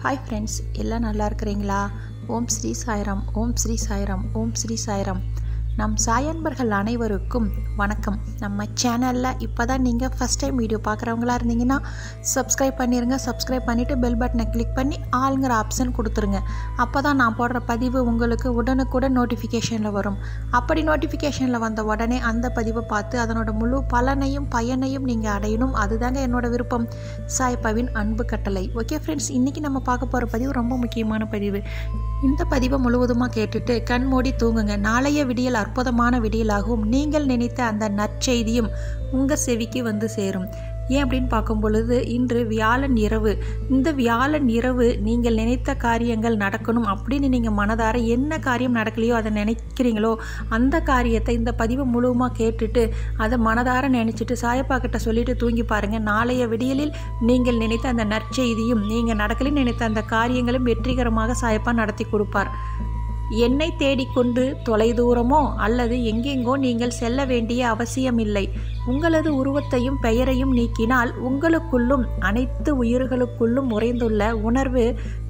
Hi friends, எல்லாம் நல்லா இருக்கிறீங்களா? ஓம் ஸ்ரீ சாய்ராம், ஓம் ஸ்ரீ சாய்ராம், ஓம் ஸ்ரீ சாய்ராம். நம் சாயன்பர்கள் அனைவருக்கும் வணக்கம். நம்ம சேனலில் இப்போ தான் நீங்கள் ஃபஸ்ட் டைம் வீடியோ பார்க்குறவங்களா இருந்தீங்கன்னா சப்ஸ்கிரைப் பண்ணிடுங்க. சப்ஸ்கிரைப் பண்ணிவிட்டு பெல் பட்டனை கிளிக் பண்ணி ஆளுங்கிற ஆப்ஷன் கொடுத்துருங்க. அப்போ தான் நான் போடுற பதிவு உங்களுக்கு உடனுக்குடன் நோட்டிஃபிகேஷனில் வரும். அப்படி நோட்டிஃபிகேஷனில் வந்த உடனே அந்த பதிவை பார்த்து அதனோட முழு பலனையும் பயனையும் நீங்கள் அடையணும். அதுதாங்க என்னோட விருப்பம். சாய்பாவின் அன்பு கட்டளை. ஓகே ஃப்ரெண்ட்ஸ், இன்றைக்கி நம்ம பார்க்க போகிற பதிவு ரொம்ப முக்கியமான பதிவு. இந்த பதிவை முழுவதுமாக கேட்டுட்டு கண் மூடி தூங்குங்க. நாளைய விடியல் அற்புதமான விடியலாகவும் நீங்கள் நினைத்த அந்த நற்செய்தியும் உங்கள் செவிக்கு வந்து சேரும். ஏன் அப்படின்னு பார்க்கும் பொழுது இன்று வியாழன் இரவு. இந்த வியாழன் இரவு நீங்கள் நினைத்த காரியங்கள் நடக்கணும் அப்படின்னு நீங்கள் மனதார என்ன காரியம் நடக்கலையோ அதை நினைக்கிறீங்களோ அந்த காரியத்தை இந்த பதிவை முழுவதுமாக கேட்டுட்டு அதை மனதார நினச்சிட்டு சாயப்பா கிட்ட சொல்லிட்டு தூங்கி பாருங்கள். நாளைய விடியலில் நீங்கள் நினைத்த அந்த நற்செய்தியும் நீங்கள் நடக்கலன்னு நினைத்த அந்த காரியங்களும் வெற்றிகரமாக சாயப்பா நடத்தி கொடுப்பார். என்னை தேடிக்கொண்டு தொலைதூரமோ அல்லது எங்கெங்கோ நீங்கள் செல்ல வேண்டிய அவசியமில்லை. உங்களது உருவத்தையும் பெயரையும் நீக்கினால் உங்களுக்குள்ளும் அனைத்து உயிர்களுக்குள்ளும் உறைந்துள்ள உணர்வு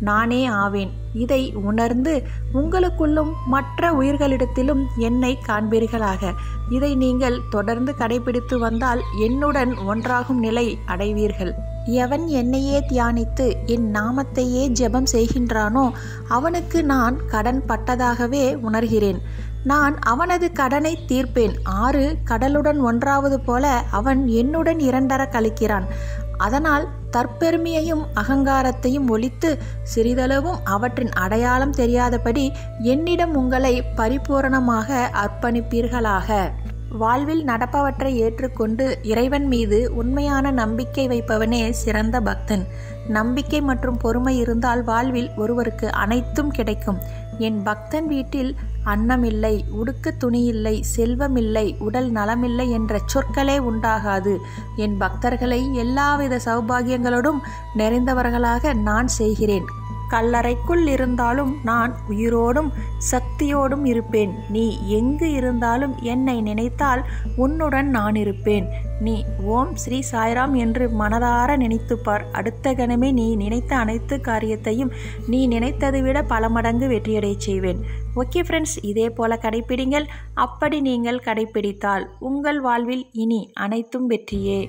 நானே ஆவேன். இதை உணர்ந்து உங்களுக்குள்ளும் மற்ற உயிர்களிடத்திலும் என்னை காண்பீர்களாக. இதை நீங்கள் தொடர்ந்து கடைபிடித்து வந்தால் என்னுடன் ஒன்றாகும் நிலை அடைவீர்கள். எவன் என்னையே தியானித்து என் நாமத்தையே ஜெபம் செய்கின்றானோ அவனுக்கு நான் கடன் பட்டதாகவே உணர்கிறேன். நான் அவனது கடனை தீர்ப்பேன். 6 கடலுடன் ஒன்றாவது போல அவன் என்னுடன் 2 கழிக்கிறான். அதனால் தற்பெருமையையும் அகங்காரத்தையும் ஒழித்து சிறிதளவும் அவற்றின் அடையாளம் தெரியாதபடி என்னிடம் உங்களை பரிபூரணமாக அர்ப்பணிப்பீர்களாக. வாழ்வில் நடப்பவற்றை ஏற்றுக்கொண்டு இறைவன் மீது உண்மையான நம்பிக்கை வைப்பவனே சிறந்த பக்தன். நம்பிக்கை மற்றும் பொறுமை இருந்தால் வாழ்வில் ஒருவருக்கு அனைத்தும் கிடைக்கும். என் பக்தன் வீட்டில் அன்னமில்லை, உடுக்க துணியில்லை, செல்வமில்லை, உடல் நலமில்லை என்ற சொற்களே உண்டாகாது. என் பக்தர்களை எல்லாவித சௌபாகியங்களோடும் நிறைந்தவர்களாக நான் செய்கிறேன். கல்லறைக்குள் இருந்தாலும் நான் உயிரோடும் சக்தியோடும் இருப்பேன். நீ எங்கு இருந்தாலும் என்னை நினைத்தால் உன்னுடன் நான் இருப்பேன். நீ ஓம் ஸ்ரீ சாய்ராம் என்று மனதார நினைத்துப்பார். அடுத்த கணமே நீ நினைத்த அனைத்து காரியத்தையும் நீ நினைத்ததை விட பல மடங்கு வெற்றியடை செய்வேன். ஓகே ஃப்ரெண்ட்ஸ், இதே போல கடைப்பிடிங்கள். அப்படி நீங்கள் கடைப்பிடித்தால் உங்கள் வாழ்வில் இனி அனைத்தும் வெற்றியே.